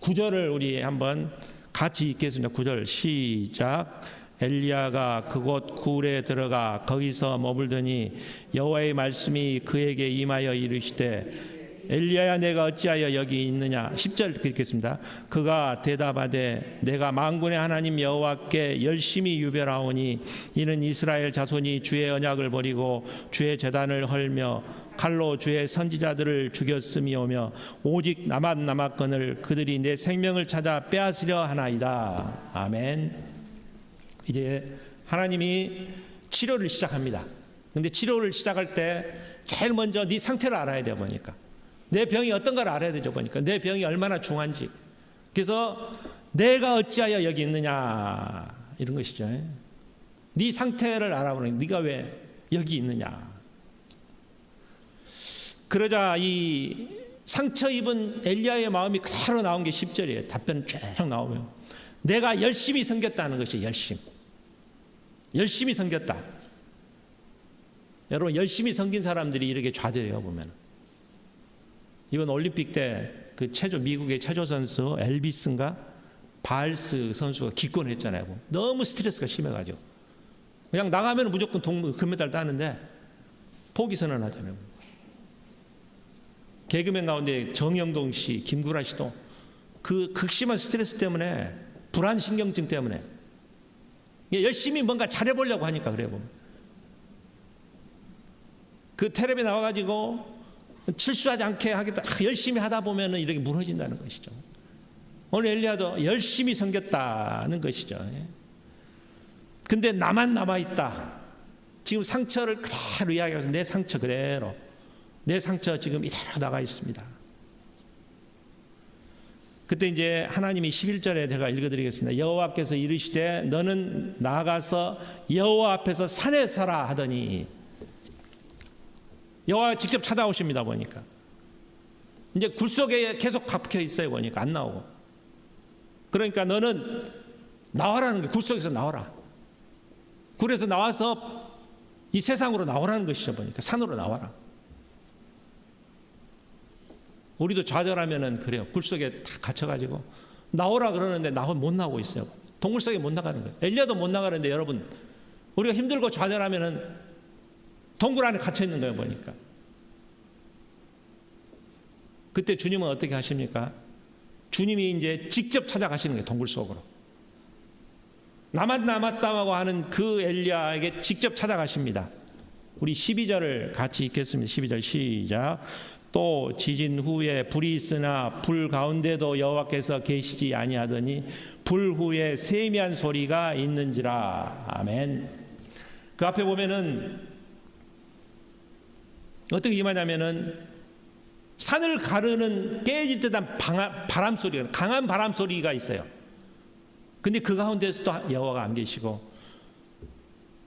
9절을 우리 한번 같이 읽겠습니다. 9절 시작. 엘리야가 그곳 굴에 들어가 거기서 머물더니 여호와의 말씀이 그에게 임하여 이르시되 엘리야야 내가 어찌하여 여기 있느냐. 10절 읽겠습니다. 그가 대답하되 내가 만군의 하나님 여호와께 열심히 유별하오니 이는 이스라엘 자손이 주의 언약을 버리고 주의 제단을 헐며 칼로 주의 선지자들을 죽였음이오며 오직 나만 남았거늘 그들이 내 생명을 찾아 빼앗으려 하나이다. 아멘. 이제 하나님이 치료를 시작합니다. 근데 치료를 시작할 때 제일 먼저 네 상태를 알아야 돼요, 보니까. 내 병이 어떤 걸 알아야 되죠, 보니까. 내 병이 얼마나 중한지. 그래서 내가 어찌하여 여기 있느냐 이런 것이죠. 네 상태를 알아보는 네가 왜 여기 있느냐. 그러자 이 상처 입은 엘리야의 마음이 그대로 나온 게 10절이에요. 답변 쭉 나오면 내가 열심히 섬겼다는 것이 열심히 섬겼다. 여러분 열심히 섬긴 사람들이 이렇게 좌절해요. 보면 이번 올림픽 때 그 미국의 체조 선수 엘비스인가 바알스 선수가 기권했잖아요. 너무 스트레스가 심해가지고 그냥 나가면 무조건 금메달 따는데 포기 선언하잖아요. 개그맨 가운데 정영동 씨, 김구라 씨도 그 극심한 스트레스 때문에 불안 신경증 때문에 열심히 뭔가 잘해보려고 하니까 그래요. 그 텔레비에 나와가지고 실수하지 않게 하겠다 열심히 하다 보면은 이렇게 무너진다는 것이죠. 오늘 엘리야도 열심히 섬겼다는 것이죠. 근데 나만 남아있다. 지금 상처를 그대로 이야기해서 내 상처 그대로 내 상처 지금 이대로 나가 있습니다. 그때 이제 하나님이 11절에 제가 읽어드리겠습니다. 여호와께서 이르시되 너는 나가서 여호와 앞에서 산에 서라 하더니 여호와 직접 찾아오십니다. 보니까 이제 굴 속에 계속 박혀 있어요. 보니까 안 나오고 그러니까 너는 나와라는 거예요. 굴 속에서 나와라. 굴에서 나와서 이 세상으로 나오라는 것이죠. 보니까 산으로 나와라. 우리도 좌절하면은 그래요. 굴 속에 다 갇혀가지고 나오라 그러는데 못 나오고 있어요. 동굴 속에 못 나가는 거예요. 엘리야도 못 나가는데 여러분 우리가 힘들고 좌절하면은 동굴 안에 갇혀 있는 거예요. 보니까 그때 주님은 어떻게 하십니까? 주님이 이제 직접 찾아가시는 거예요. 동굴 속으로. 나만 남았다고 하는 그 엘리야에게 직접 찾아가십니다. 우리 12절을 같이 읽겠습니다. 12절 시작. 또 지진 후에 불이 있으나 불 가운데도 여호와께서 계시지 아니하더니 불 후에 세미한 소리가 있는지라. 아멘. 그 앞에 보면은 어떻게 임하냐면은 산을 가르는 깨질 듯한 바람 소리가 강한 바람 소리가 있어요. 근데 그 가운데서도 여호와가 안 계시고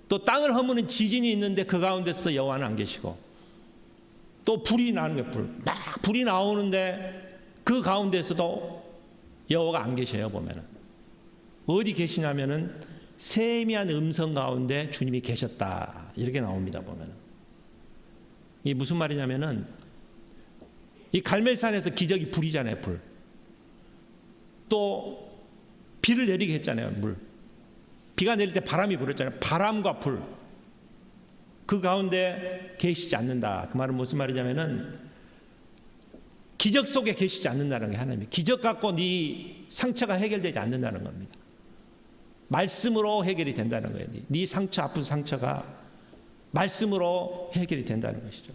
또 땅을 허무는 지진이 있는데 그 가운데서 여호와는 안 계시고 또 불이 나는 거예요. 막 불이 나오는데 그 가운데서도 여호와가 안 계셔요. 보면은 어디 계시냐면은 세미한 음성 가운데 주님이 계셨다 이렇게 나옵니다. 보면은 이게 무슨 말이냐면은 이 갈멜산에서 기적이 불이잖아요. 불. 또 비를 내리게 했잖아요. 물. 비가 내릴 때 바람이 불었잖아요. 바람과 불. 그 가운데 계시지 않는다. 그 말은 무슨 말이냐면은 기적 속에 계시지 않는다는 게 하나님이. 기적 갖고 네 상처가 해결되지 않는다는 겁니다. 말씀으로 해결이 된다는 거예요. 네 상처, 아픈 상처가 말씀으로 해결이 된다는 것이죠.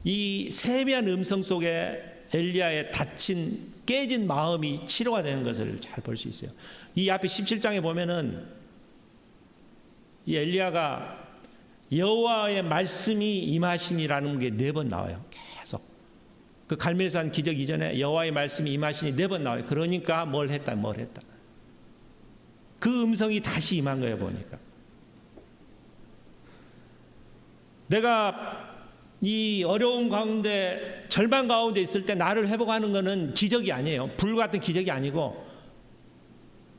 이 세미한 음성 속에 엘리야의 다친 깨진 마음이 치료가 되는 것을 잘 볼 수 있어요. 이 앞에 17장에 보면은 이 엘리야가 여호와의 말씀이 임하시니라는 게 4번 나와요. 계속 그 갈멜산 기적 이전에 여호와의 말씀이 임하시니 4번 나와요. 그러니까 뭘 했다. 그 음성이 다시 임한 거예요. 보니까 내가 이 어려운 가운데 절망 가운데 있을 때 나를 회복하는 것은 기적이 아니에요. 불 같은 기적이 아니고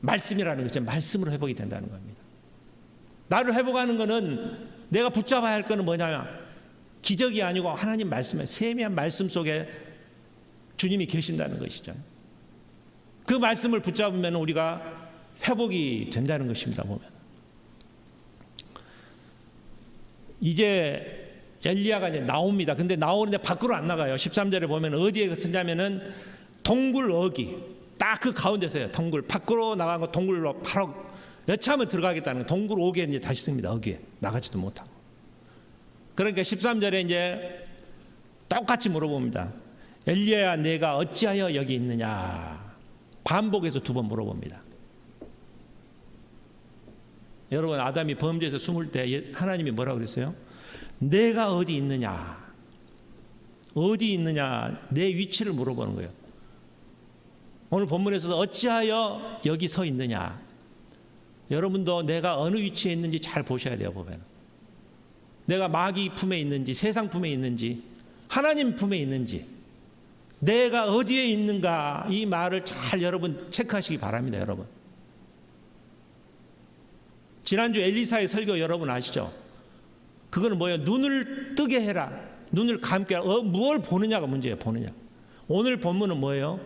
말씀이라는 거죠. 말씀으로 회복이 된다는 겁니다. 나를 회복하는 것은 내가 붙잡아야 할 것은 뭐냐면 기적이 아니고 하나님 말씀에 세미한 말씀 속에 주님이 계신다는 것이죠. 그 말씀을 붙잡으면 우리가 회복이 된다는 것입니다. 보면 이제 엘리야가 이제 나옵니다. 근데 나오는데 밖으로 안 나가요. 13절에 보면 어디에 쓰냐면은 동굴 어기 딱 그 가운데서요. 동굴 밖으로 나간 거 동굴로 바로 여차하면 들어가겠다는 거. 동굴 어기에 이제 다시 씁니다. 어기에 나가지도 못하고. 그러니까 13절에 이제 똑같이 물어봅니다. 엘리야야 내가 어찌하여 여기 있느냐. 반복해서 2번 물어봅니다. 여러분 아담이 범죄에서 숨을 때 하나님이 뭐라고 그랬어요? 내가 어디 있느냐, 내 위치를 물어보는 거예요. 오늘 본문에서도 어찌하여 여기 서 있느냐, 여러분도 내가 어느 위치에 있는지 잘 보셔야 돼요. 보면 내가 마귀 품에 있는지, 세상 품에 있는지, 하나님 품에 있는지, 내가 어디에 있는가, 이 말을 잘 여러분 체크하시기 바랍니다. 여러분, 지난주 엘리사의 설교 여러분 아시죠? 그거는 뭐예요? 눈을 뜨게 해라, 눈을 감게 하라. 무엇을 보느냐가 문제예요. 보느냐. 오늘 본문은 뭐예요?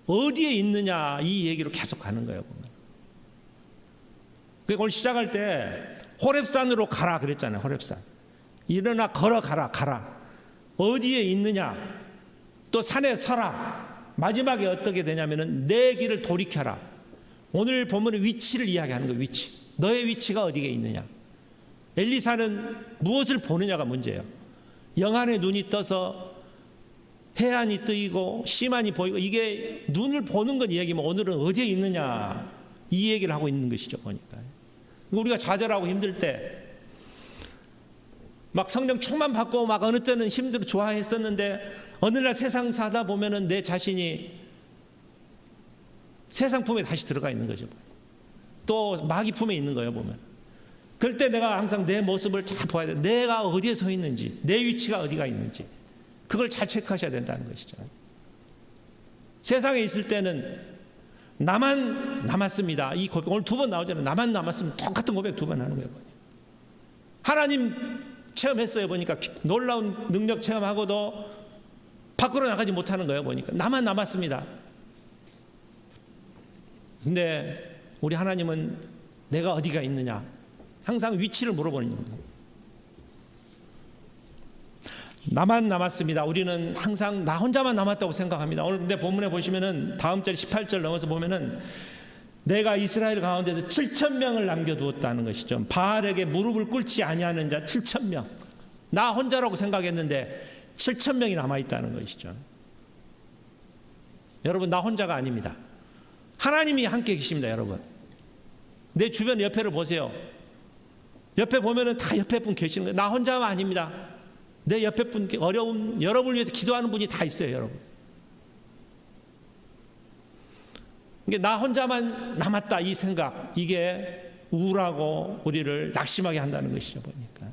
어디에 있느냐, 이 얘기로 계속 가는 거예요. 보면. 오늘 시작할 때 호렙산으로 가라 그랬잖아요. 호렙산. 일어나 걸어가라. 가라. 어디에 있느냐. 또 산에 서라. 마지막에 어떻게 되냐면은 내 길을 돌이켜라. 오늘 본문의 위치를 이야기하는 거예요. 위치. 너의 위치가 어디에 있느냐. 엘리사는 무엇을 보느냐가 문제예요. 영안의 눈이 떠서 해안이 뜨이고 시만이 보이고, 이게 눈을 보는 건 이야기면 오늘은 어디에 있느냐, 이 얘기를 하고 있는 것이죠. 보니까 우리가 좌절하고 힘들 때 막 성령 충만 받고 막 어느 때는 힘들어 좋아했었는데 어느 날 세상 사다 보면은 내 자신이 세상 품에 다시 들어가 있는 거죠. 또 마귀 품에 있는 거예요. 보면 그럴 때 내가 항상 내 모습을 잘 봐야 돼. 내가 어디에 서 있는지, 내 위치가 어디가 있는지, 그걸 잘 체크하셔야 된다는 것이죠. 세상에 있을 때는 나만 남았습니다. 이 고백 오늘 2번 나오잖아요. 나만 남았으면 똑같은 고백 2번 하는 거예요. 하나님 체험했어요. 보니까 놀라운 능력 체험하고도 밖으로 나가지 못하는 거예요. 보니까 나만 남았습니다. 근데 우리 하나님은 내가 어디가 있느냐, 항상 위치를 물어보는 겁니다. 나만 남았습니다. 우리는 항상 나 혼자만 남았다고 생각합니다. 오늘 근데 본문에 보시면은 다음 절 18절 넘어서 보면은 내가 이스라엘 가운데서 7,000명을 남겨두었다는 것이죠. 바알에게 무릎을 꿇지 아니하는 자 7,000명. 나 혼자라고 생각했는데 7,000명이 남아있다는 것이죠. 여러분, 나 혼자가 아닙니다. 하나님이 함께 계십니다. 여러분, 내 주변 옆에를 보세요. 옆에 보면은 다 옆에 분 계시는 거예요. 나 혼자가 아닙니다. 내 옆에 분, 어려운 여러분을 위해서 기도하는 분이 다 있어요. 여러분, 이게 나 혼자만 남았다, 이 생각, 이게 우울하고 우리를 낙심하게 한다는 것이죠. 보니까.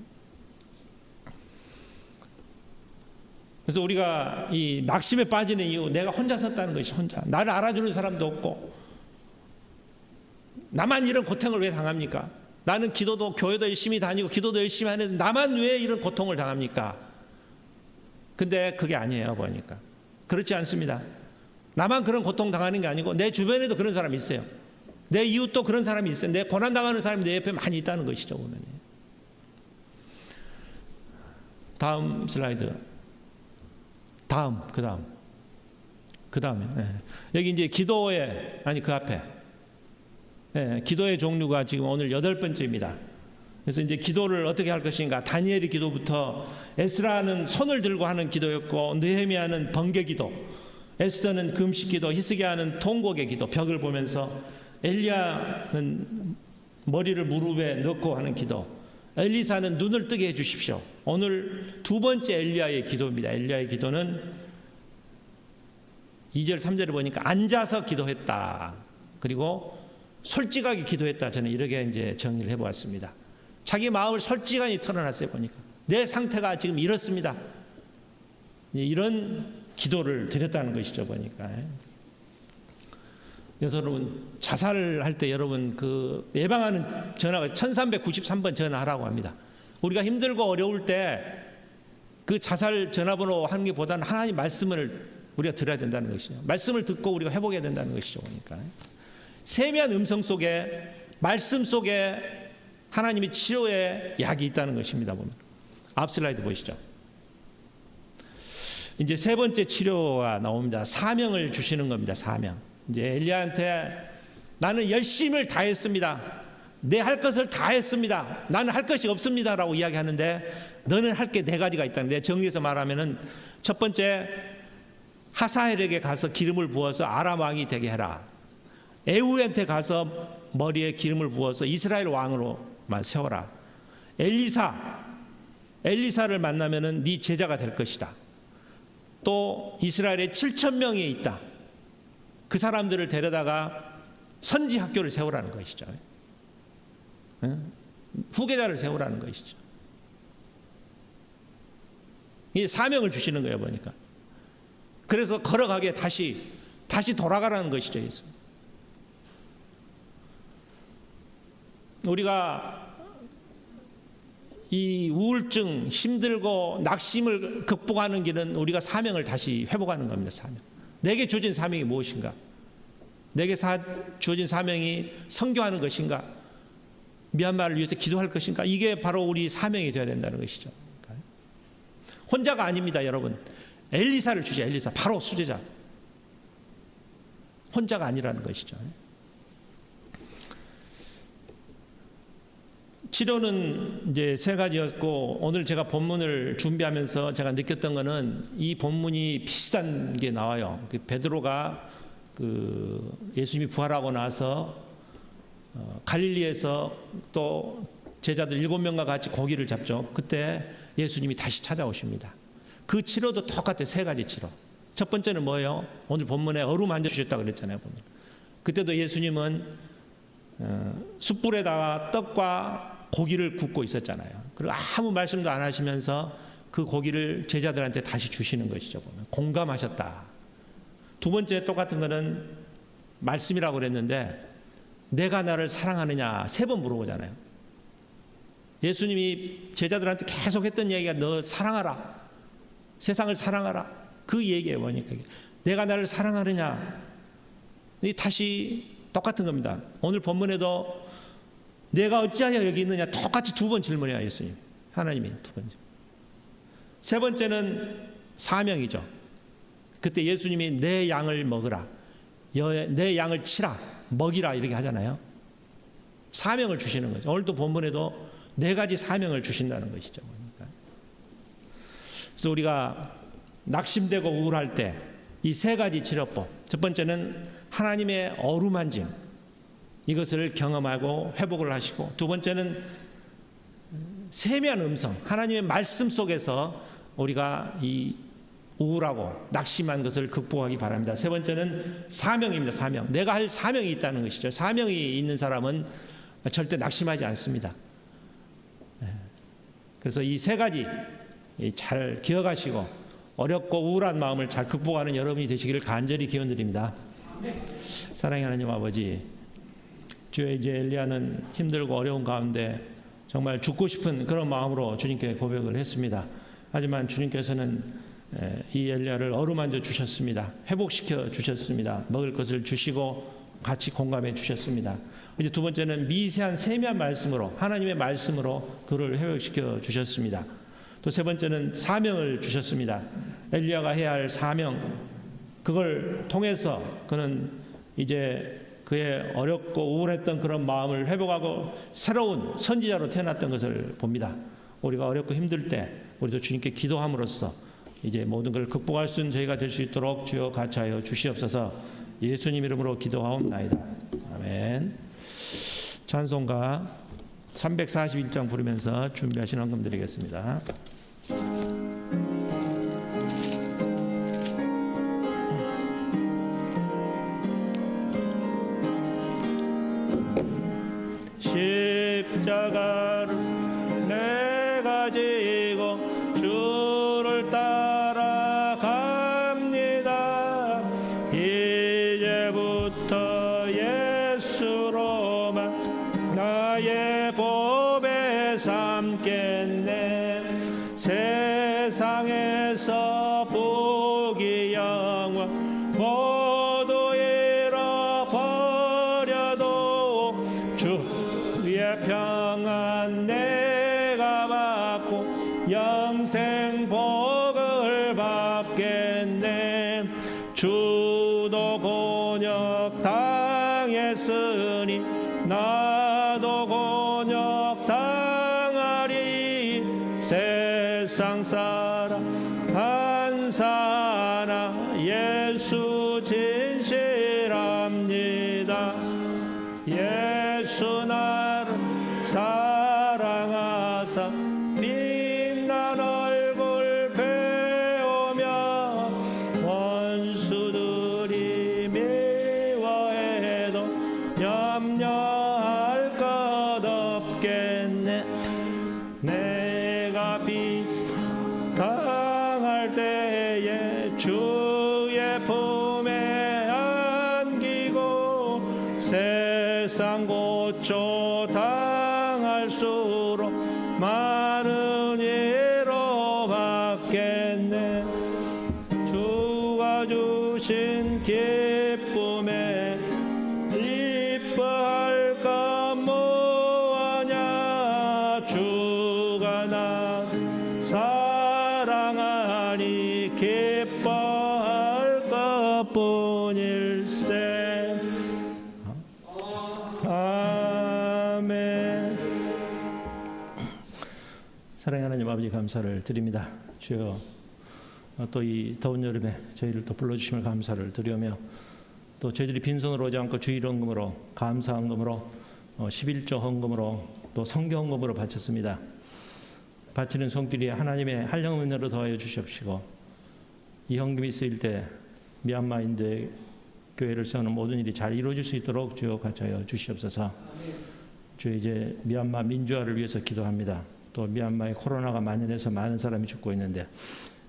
그래서 우리가 이 낙심에 빠지는 이유, 내가 혼자 섰다는 것이, 혼자 나를 알아주는 사람도 없고, 나만 이런 고통을 왜 당합니까? 나는 기도도, 교회도 열심히 다니고 기도도 열심히 하는데 나만 왜 이런 고통을 당합니까? 근데 그게 아니에요. 보니까 그렇지 않습니다. 나만 그런 고통 당하는 게 아니고 내 주변에도 그런 사람이 있어요. 내 이웃도 그런 사람이 있어요. 내 고난 당하는 사람이 내 옆에 많이 있다는 것이죠. 보면. 다음 슬라이드. 그 다음에 여기 이제 기도의, 아니 그 앞에 기도의 종류가 지금 오늘 8번째입니다. 그래서 이제 기도를 어떻게 할 것인가. 다니엘의 기도부터, 에스라는 손을 들고 하는 기도였고, 느헤미야는 번개 기도, 에스더는 금식 기도, 히스기야는 통곡의 기도, 벽을 보면서, 엘리야는 머리를 무릎에 넣고 하는 기도, 엘리사는 눈을 뜨게 해 주십시오. 오늘 2번째 엘리야의 기도입니다. 엘리야의 기도는 2절 3절을 보니까 앉아서 기도했다. 그리고 솔직하게 기도했다. 저는 이렇게 이제 정의를 해보았습니다. 자기 마음을 솔직하게 털어놨어요. 보니까 내 상태가 지금 이렇습니다. 이런 기도를 드렸다는 것이죠. 보니까. 그래서 여러분, 자살할 때 여러분 그 예방하는 전화가 1393번 전화하라고 합니다. 우리가 힘들고 어려울 때 그 자살 전화번호 하는 게 보다는 하나님 말씀을 우리가 들어야 된다는 것이죠. 말씀을 듣고 우리가 회복해야 된다는 것이죠. 보니까 세미한 음성 속에, 말씀 속에 하나님의 치료의 약이 있다는 것입니다. 보면 앞 슬라이드 보시죠. 이제 3번째 치료가 나옵니다. 사명을 주시는 겁니다. 사명. 이제 엘리야한테 나는 열심을 다했습니다. 내 할 것을 다 했습니다. 나는 할 것이 없습니다라고 이야기하는데, 너는 할 게 4가지가 있다는 데, 정리해서 말하면은 첫 번째, 하사엘에게 가서 기름을 부어서 아람 왕이 되게 해라. 에후한테 가서 머리에 기름을 부어서 이스라엘 왕으로만 세워라. 엘리사를 만나면은 네 제자가 될 것이다. 또 이스라엘에 7,000명이 있다. 그 사람들을 데려다가 선지 학교를 세우라는 것이죠. 후계자를 세우라는 것이죠. 이 사명을 주시는 거예요, 보니까. 그래서 걸어가게 다시 돌아가라는 것이죠, 예수. 우리가 이 우울증, 힘들고 낙심을 극복하는 길은 우리가 사명을 다시 회복하는 겁니다. 사명. 내게 주어진 사명이 무엇인가? 내게 주어진 사명이 선교하는 것인가? 미얀마를 위해서 기도할 것인가? 이게 바로 우리 사명이 되어야 된다는 것이죠. 혼자가 아닙니다, 여러분. 엘리사를 주죠. 엘리사, 바로 수제자. 혼자가 아니라는 것이죠. 치료는 이제 세 가지였고, 오늘 제가 본문을 준비하면서 제가 느꼈던 거는 이 본문이 비슷한 게 나와요. 베드로가 예수님이 부활하고 나서 갈릴리에서 또 제자들 7명과 같이 고기를 잡죠. 그때 예수님이 다시 찾아오십니다. 그 치료도 똑같아요. 세 가지 치료. 첫 번째는 뭐예요? 오늘 본문에 어루만져 주셨다고 그랬잖아요. 그때도 예수님은 숯불에다가 떡과 고기를 굽고 있었잖아요. 그리고 아무 말씀도 안 하시면서 그 고기를 제자들한테 다시 주시는 것이죠. 보면 공감하셨다. 두 번째 똑같은 거는 말씀이라고 그랬는데, 내가 나를 사랑하느냐 3번 물어보잖아요. 예수님이 제자들한테 계속 했던 얘기가 너 사랑하라, 세상을 사랑하라, 그 얘기예요. 뭐니까 내가 나를 사랑하느냐. 다시 똑같은 겁니다. 오늘 본문에도 내가 어찌하여 여기 있느냐 똑같이 2번 질문해요. 예수님, 하나님이 2번째. 세 번째는 사명이죠. 그때 예수님이 내 양을 먹으라, 내 양을 치라, 먹이라 이렇게 하잖아요. 사명을 주시는 거죠. 오늘도 본문에도 4가지 사명을 주신다는 것이죠. 그래서 우리가 낙심되고 우울할 때 이 3가지 치료법, 첫 번째는 하나님의 어루만짐, 이것을 경험하고 회복을 하시고, 두 번째는 세미한 음성, 하나님의 말씀 속에서 우리가 이 우울하고 낙심한 것을 극복하기 바랍니다. 세 번째는 사명입니다. 사명. 내가 할 사명이 있다는 것이죠. 사명이 있는 사람은 절대 낙심하지 않습니다. 그래서 이 3가지 잘 기억하시고 어렵고 우울한 마음을 잘 극복하는 여러분이 되시기를 간절히 기원드립니다. 사랑의 하나님 아버지, 주의 이제 엘리야는 힘들고 어려운 가운데 정말 죽고 싶은 그런 마음으로 주님께 고백을 했습니다. 하지만 주님께서는 이 엘리야를 어루만져 주셨습니다. 회복시켜 주셨습니다. 먹을 것을 주시고 같이 공감해 주셨습니다. 이제 두 번째는 미세한 세미한 말씀으로, 하나님의 말씀으로 그를 회복시켜 주셨습니다. 또 세 번째는 사명을 주셨습니다. 엘리야가 해야 할 사명, 그걸 통해서 그는 이제 그의 어렵고 우울했던 그런 마음을 회복하고 새로운 선지자로 태어났던 것을 봅니다. 우리가 어렵고 힘들 때 우리도 주님께 기도함으로써 이제 모든 걸 극복할 수 있는 저희가 될 수 있도록 주여 같이하여 주시옵소서. 예수님 이름으로 기도하옵나이다. 아멘. 찬송가 341장 부르면서 준비하신 헌금 드리겠습니다. 십자가를 내가 지고 주를 따라갑니다. 이제부터 예수로만 나의 보배 삼겠네. 세상에서 부귀 영광 모두 잃어버려도 주의 평안 내가 받고 영생 복을 받겠네. 주도 곤욕 당했으니 나도 곤욕 당하리. 세상 사람 한사나 예수 진실합니다. 예수 나를 사랑하사 빛난 얼굴 배우며 원수들이 미워해도 받겠네. 내가 비당할 때에 주의 품에 안기고 세상 고초 당할수록 많은 위로 받겠네. 주가 주신 기쁨에 기뻐할까 뭐하냐. 주가 나 사랑하니 기뻐할 것뿐일세. 아멘. 사랑하는 하나님 아버지, 감사를 드립니다. 주여, 또 이 더운 여름에 저희를 또 불러주심을 감사를 드리며, 또 저희들이 빈손으로 오지 않고 주일 헌금으로, 감사 헌금으로, 11조 헌금으로, 또 성교 헌금으로 바쳤습니다. 바치는 손길이 하나님의 한량 은혜로 더하여 주시옵시고, 이 헌금이 쓰일 때 미얀마 인도의 교회를 세우는 모든 일이 잘 이루어질 수 있도록 주여 같이하여 주시옵소서. 주여, 이제 미얀마 민주화를 위해서 기도합니다. 또 미얀마의 코로나가蔓延해서 많은 사람이 죽고 있는데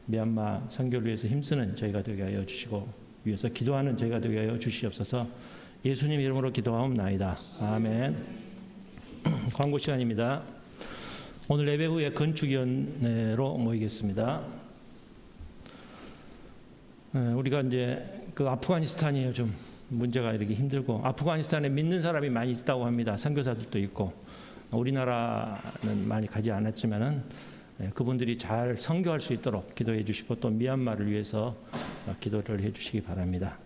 미얀마 선교를 위해서 힘쓰는 저희가 되게 하여 주시고, 위해서 기도하는 저희가 되게 하여 주시옵소서. 예수님 이름으로 기도하옵나이다. 아멘. 광고 시간입니다. 오늘 예배 후에 건축위원회로 모이겠습니다. 우리가 이제 그 아프가니스탄이 요즘 문제가 이렇게 힘들고, 아프가니스탄에 믿는 사람이 많이 있다고 합니다. 선교사들도 있고, 우리나라는 많이 가지 않았지만은 그분들이 잘 선교할 수 있도록 기도해 주시고, 또 미얀마를 위해서 기도를 해 주시기 바랍니다.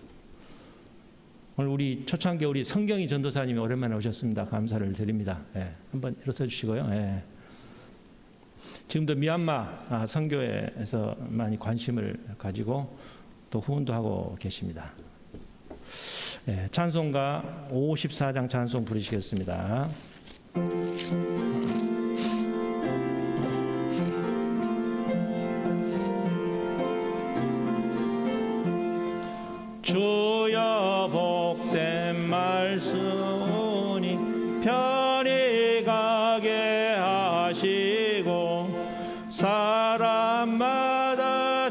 오늘 우리 초창기 우리 성경이 전도사님이 오랜만에 오셨습니다. 감사를 드립니다. 한번 일어서 주시고요. 지금도 미얀마 선교에서 많이 관심을 가지고 또 후원도 하고 계십니다. 찬송가 54장 찬송 부르시겠습니다. 주여 복된 말씀이 편히 가게 하시고, 사람마다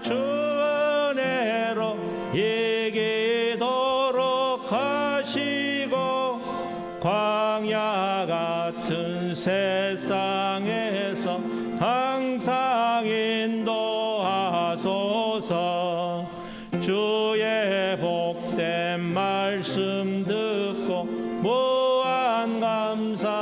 주 은혜로 이기도록 하시고, 광야 같은 세상에서 항상 인도하소서. 주의 복된 말씀 듣고 무한 감사합니다.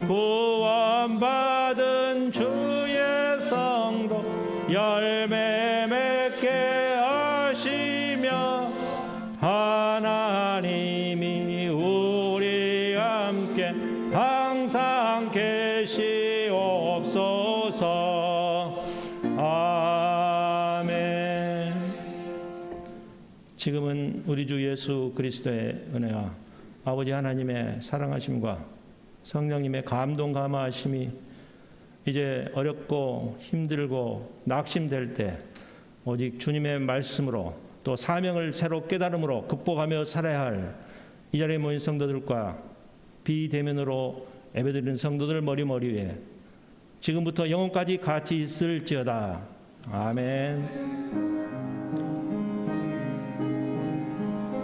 구원받은 주의 성도 열매 맺게 하시며, 하나님이 우리와 함께 항상 계시옵소서. 아멘. 지금은 우리 주 예수 그리스도의 은혜와 아버지 하나님의 사랑하심과 성령님의 감동 감화하심이 이제 어렵고 힘들고 낙심될 때 오직 주님의 말씀으로, 또 사명을 새로 깨달음으로 극복하며 살아야 할 이 자리에 모인 성도들과 비대면으로 예배드리는 성도들 머리 위에 지금부터 영원까지 같이 있을지어다. 아멘.